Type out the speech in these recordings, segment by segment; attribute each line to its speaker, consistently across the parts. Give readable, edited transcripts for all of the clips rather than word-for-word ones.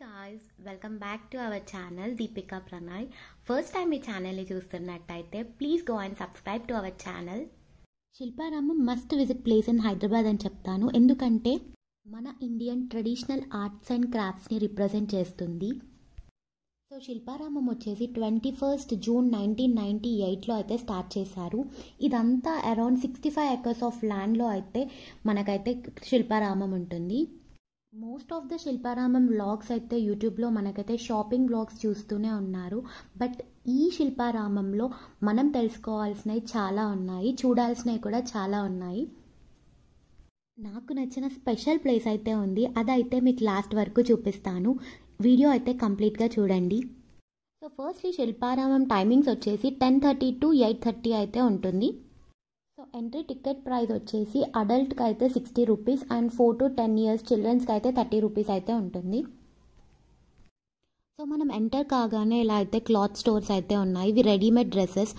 Speaker 1: guys, welcome back to our channel Deepika Pranay. First time ఈ ఛానల్ని చూస్తున్నట్టయితే please go and subscribe to our channel. Shilparamam must visit place in Hyderabad అని చెప్తాను, ఎందుకంటే మన ఇండియన్ ట్రెడిషనల్ ఆర్ట్స్ అండ్ క్రాఫ్ట్స్ని represent చేస్తుంది. సో శిల్పారామం వచ్చేసి 21st June 1998లో అయితే స్టార్ట్ చేశారు. ఇదంతా అరౌండ్ 65 acres ఆఫ్ ల్యాండ్లో అయితే మనకైతే శిల్పారామం ఉంటుంది. Most of the Shilparamam vlogs అయితే యూట్యూబ్లో మనకైతే షాపింగ్ వ్లాగ్స్ చూస్తూనే ఉన్నారు. బట్ ఈ శిల్పారామంలో మనం తెలుసుకోవాల్సినవి చాలా ఉన్నాయి, చూడాల్సినవి కూడా చాలా ఉన్నాయి. నాకు నచ్చిన స్పెషల్ ప్లేస్ అయితే ఉంది, అదైతే మీకు లాస్ట్ వరకు చూపిస్తాను. వీడియో అయితే కంప్లీట్గా చూడండి. సో ఫస్ట్ ఈ శిల్పారామం టైమింగ్స్ వచ్చేసి 10:30 to 8:30 అయితే ఉంటుంది. సో ఎంట్రీ టికెట్ ప్రైస్ వచ్చేసి అడల్ట్కి అయితే 60 రూపీస్ అండ్ 4 to 10 years చిల్డ్రన్స్కి అయితే 30 రూపీస్ అయితే ఉంటుంది. సో మనం ఎంటర్ కాగానే ఇలా అయితే క్లాత్ స్టోర్స్ అయితే ఉన్నాయి. ఇవి రెడీమేడ్ డ్రెస్సెస్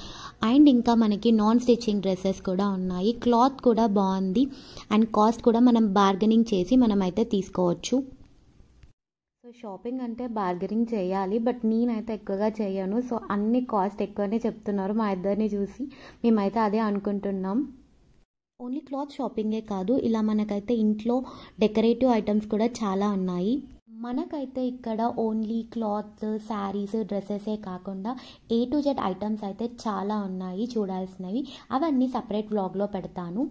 Speaker 1: అండ్ ఇంకా మనకి నాన్ స్టిచ్చింగ్ డ్రెస్సెస్ కూడా ఉన్నాయి. క్లాత్ కూడా బాగుంది అండ్ కాస్ట్ కూడా మనం బార్గెనింగ్ చేసి మనం అయితే తీసుకోవచ్చు. సో షాపింగ్ అంటే బార్గెనింగ్ చేయాలి, బట్ నేనైతే ఎక్కువగా చేయను. సో అన్ని కాస్ట్ ఎక్కువనే చెప్తున్నారు, మా ఇద్దరిని చూసి మేమైతే అదే అనుకుంటున్నాం. ఓన్లీ క్లాత్ షాపింగే కాదు, ఇలా మనకైతే ఇంట్లో డెకరేటివ్ ఐటమ్స్ కూడా చాలా ఉన్నాయి. మనకైతే ఇక్కడ ఓన్లీ క్లాత్, శారీస్, డ్రెస్సెసే కాకుండా A to Z ఐటమ్స్ అయితే చాలా ఉన్నాయి చూడాల్సినవి. అవన్నీ సపరేట్ వ్లాగ్లో పెడతాను.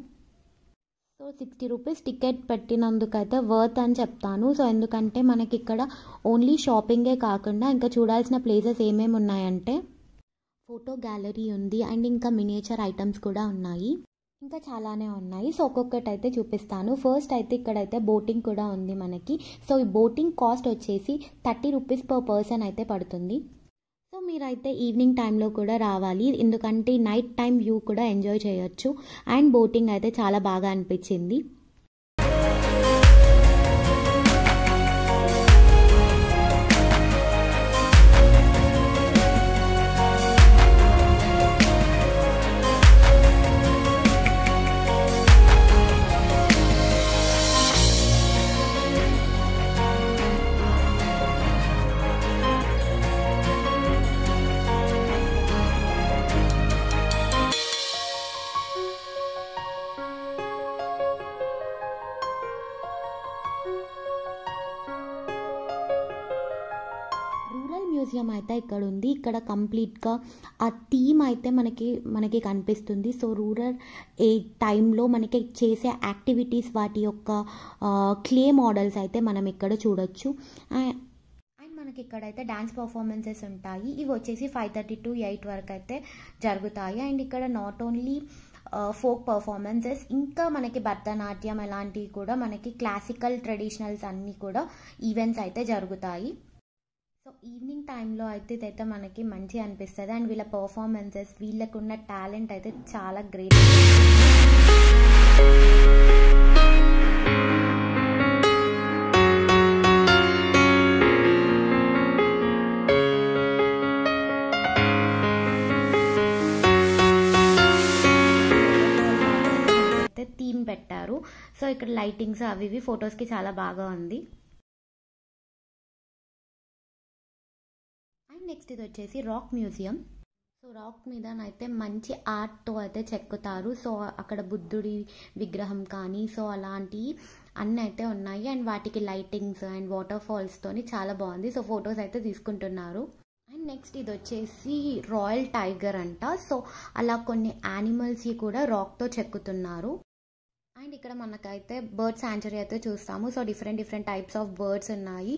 Speaker 1: సో 60 రూపీస్ టికెట్ పెట్టినందుకైతే వర్త్ అని చెప్తాను. సో ఎందుకంటే మనకి ఇక్కడ ఓన్లీ షాపింగే కాకుండా ఇంకా చూడాల్సిన ప్లేసెస్ ఏమేమి ఉన్నాయంటే ఫోటో గ్యాలరీ ఉంది అండ్ ఇంకా మినియేచర్ ఐటమ్స్ కూడా ఉన్నాయి, ఇంకా చాలానే ఉన్నాయి. సో ఒక్కొక్కటి అయితే చూపిస్తాను. ఫస్ట్ అయితే ఇక్కడైతే బోటింగ్ కూడా ఉంది మనకి. సో ఈ బోటింగ్ కాస్ట్ వచ్చేసి 30 రూపీస్ పర్ పర్సన్ అయితే పడుతుంది. సో మీరైతే ఈవినింగ్ టైంలో కూడా రావాలి, ఎందుకంటే నైట్ టైం వ్యూ కూడా ఎంజాయ్ చేయొచ్చు. అండ్ బోటింగ్ అయితే చాలా బాగా అనిపించింది. మ్యూజియం అయితే ఇక్కడ ఉంది. ఇక్కడ కంప్లీట్గా ఆ థీమ్ అయితే మనకి కనిపిస్తుంది. సో రూరల్ ఏ టైంలో మనకి చేసే యాక్టివిటీస్, వాటి యొక్క క్లే మోడల్స్ అయితే మనం ఇక్కడ చూడొచ్చు. అండ్ మనకి ఇక్కడైతే డ్యాన్స్ పర్ఫార్మెన్సెస్ ఉంటాయి. ఇవి వచ్చేసి 5:30 to 8 వరకు అయితే జరుగుతాయి. అండ్ ఇక్కడ నాట్ ఓన్లీ ఫోక్ పర్ఫార్మెన్సెస్, ఇంకా మనకి భరతనాట్యం ఇలాంటివి కూడా, మనకి క్లాసికల్ ట్రెడిషనల్స్ అన్నీ కూడా ఈవెంట్స్ అయితే జరుగుతాయి. సో ఈవినింగ్ టైంలో అయితే ఇదైతే మనకి మంచి అనిపిస్తుంది. అండ్ వీళ్ళ పర్ఫార్మెన్సెస్, వీళ్ళకున్న టాలెంట్ అయితే చాలా గ్రేట్. అయితే థీమ్ పెట్టారు. సో ఇక్కడ లైటింగ్స్ అవి ఇవి ఫొటోస్కి చాలా బాగా ఉంది. నెక్స్ట్ ఇది వచ్చేసి రాక్ మ్యూజియం. సో రాక్ మీదనైతే మంచి ఆర్ట్తో అయితే చెక్కుతారు. సో అక్కడ బుద్ధుడి విగ్రహం కానీ సో అలాంటి అన్నీ అయితే ఉన్నాయి. అండ్ వాటికి లైటింగ్స్ అండ్ వాటర్ ఫాల్స్తోని చాలా బాగుంది. సో ఫొటోస్ అయితే తీసుకుంటున్నారు. అండ్ నెక్స్ట్ ఇది వచ్చేసి రాయల్ టైగర్ అంట. సో అలా కొన్ని యానిమల్స్కి కూడా రాక్తో చెక్కుతున్నారు. అండ్ ఇక్కడ మనకైతే బర్డ్ శాంచురీ అయితే చూస్తాము. So different types of birds ఉన్నాయి.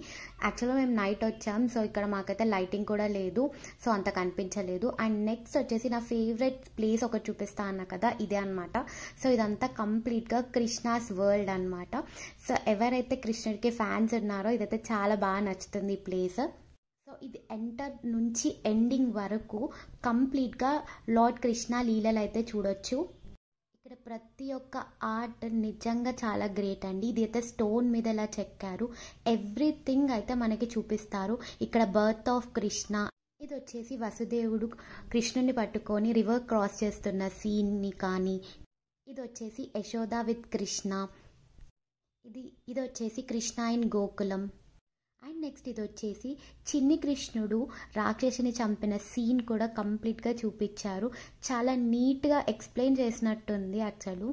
Speaker 1: యాక్చువల్గా మేము నైట్ వచ్చాం, సో ఇక్కడ మాకైతే లైటింగ్ కూడా లేదు, సో అంత కనిపించలేదు. అండ్ నెక్స్ట్ వచ్చేసి నా ఫేవరెట్ ప్లేస్ ఒకటి చూపిస్తా అన్నా కదా, ఇదే అనమాట. సో ఇదంతా కంప్లీట్గా కృష్ణాస్ వరల్డ్ అనమాట. సో ఎవరైతే కృష్ణుడికి ఫ్యాన్స్ ఉన్నారో ఇదైతే చాలా బాగా నచ్చుతుంది ఈ ప్లేస్. సో ఇది ఎంటర్ నుంచి ఎండింగ్ వరకు కంప్లీట్గా లార్డ్ కృష్ణ లీలలు అయితే చూడొచ్చు. ఇక్కడ ప్రతి ఒక్క ఆర్ట్ నిజంగా చాలా గ్రేట్ అండి. ఇది అయితే స్టోన్ మీద ఎలా చెక్కారు, ఎవ్రీథింగ్ అయితే మనకి చూపిస్తారు. ఇక్కడ బర్త్ ఆఫ్ కృష్ణ, ఇది వచ్చేసి వసుదేవుడు కృష్ణుని పట్టుకొని రివర్ క్రాస్ చేస్తున్న సీన్ని కానీ, ఇది వచ్చేసి యశోద విత్ కృష్ణ, ఇది వచ్చేసి Krishna in Gokulam. And next ఇది వచ్చేసి చిన్ని కృష్ణుడు రాక్షసిని చంపిన సీన్ కూడా కంప్లీట్గా చూపించారు. చాలా నీట్గా ఎక్స్ప్లెయిన్ చేసినట్టుంది అసలు.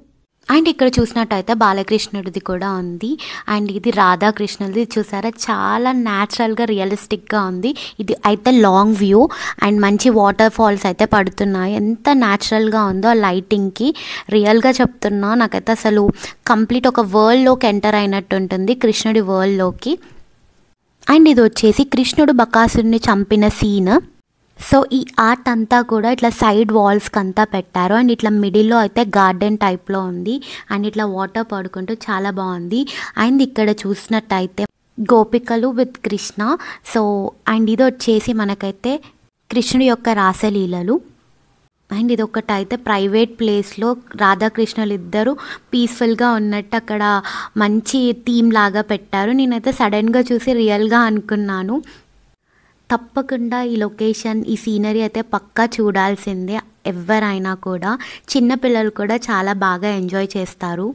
Speaker 1: అండ్ ఇక్కడ చూసినట్టయితే బాలకృష్ణుడిది కూడా ఉంది. అండ్ ఇది రాధాకృష్ణుడిది చూసారా, చాలా న్యాచురల్గా రియలిస్టిక్గా ఉంది. ఇది అయితే లాంగ్ వ్యూ అండ్ మంచి వాటర్ ఫాల్స్ అయితే పడుతున్నాయి. ఎంత న్యాచురల్గా ఉందో ఆ లైటింగ్కి. రియల్గా చెప్తున్నా, నాకైతే అసలు కంప్లీట్ ఒక వరల్డ్లోకి ఎంటర్ అయినట్టు ఉంటుంది, కృష్ణుడి వరల్డ్లోకి. అండ్ ఇది వచ్చేసి కృష్ణుడు బకాసురుని చంపిన సీన్. సో ఈ ఆర్ట్ అంతా కూడా ఇట్లా సైడ్ వాల్స్కి అంతా పెట్టారు. అండ్ ఇట్లా మిడిల్లో అయితే గార్డెన్ టైప్లో ఉంది. అండ్ ఇట్లా వాటర్ పడుకుంటూ చాలా బాగుంది. అండ్ ఇక్కడ చూసినట్టయితే గోపికలు విత్ కృష్ణ. సో అండ్ ఇది వచ్చేసి మనకైతే కృష్ణుడి యొక్క రాసలీలలు. అండ్ ఇది ఒకటైతే ప్రైవేట్ ప్లేస్లో రాధాకృష్ణులు ఇద్దరు పీస్ఫుల్గా ఉన్నట్టు అక్కడ మంచి థీమ్ లాగా పెట్టారు. నేనైతే సడన్గా చూసి రియల్గా అనుకున్నాను. తప్పకుండా ఈ లొకేషన్, ఈ సీనరీ అయితే పక్కా చూడాల్సిందే ఎవరైనా కూడా. చిన్నపిల్లలు కూడా చాలా బాగా ఎంజాయ్ చేస్తారు.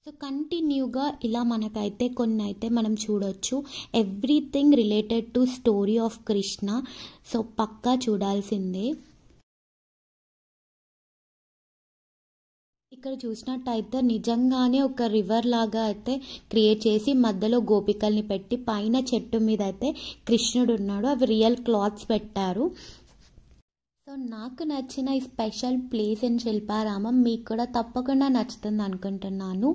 Speaker 1: సో కంటిన్యూగా ఇలా మనకైతే కొన్ని అయితే మనం చూడొచ్చు. Everything related to story of Krishna. So పక్కా చూడాల్సిందే. ఇక్కడ చూసినట్టయితే నిజంగానే ఒక రివర్ లాగా అయితే క్రియేట్ చేసి మధ్యలో గోపికల్ని పెట్టి పైన చెట్టు మీద అయితే కృష్ణుడు ఉన్నాడు. అవి రియల్ క్లాత్స్ పెట్టారు. సో నాకు నచ్చిన ఈ స్పెషల్ ప్లేస్ ఇన్ శిల్పారామం మీకు కూడా తప్పకుండా నచ్చుతుంది అనుకుంటున్నాను.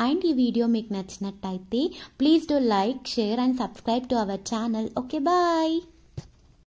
Speaker 1: అండ్ ఈ వీడియో మీకు నచ్చినట్టయితే please do like, share and subscribe to our channel. Okay, bye.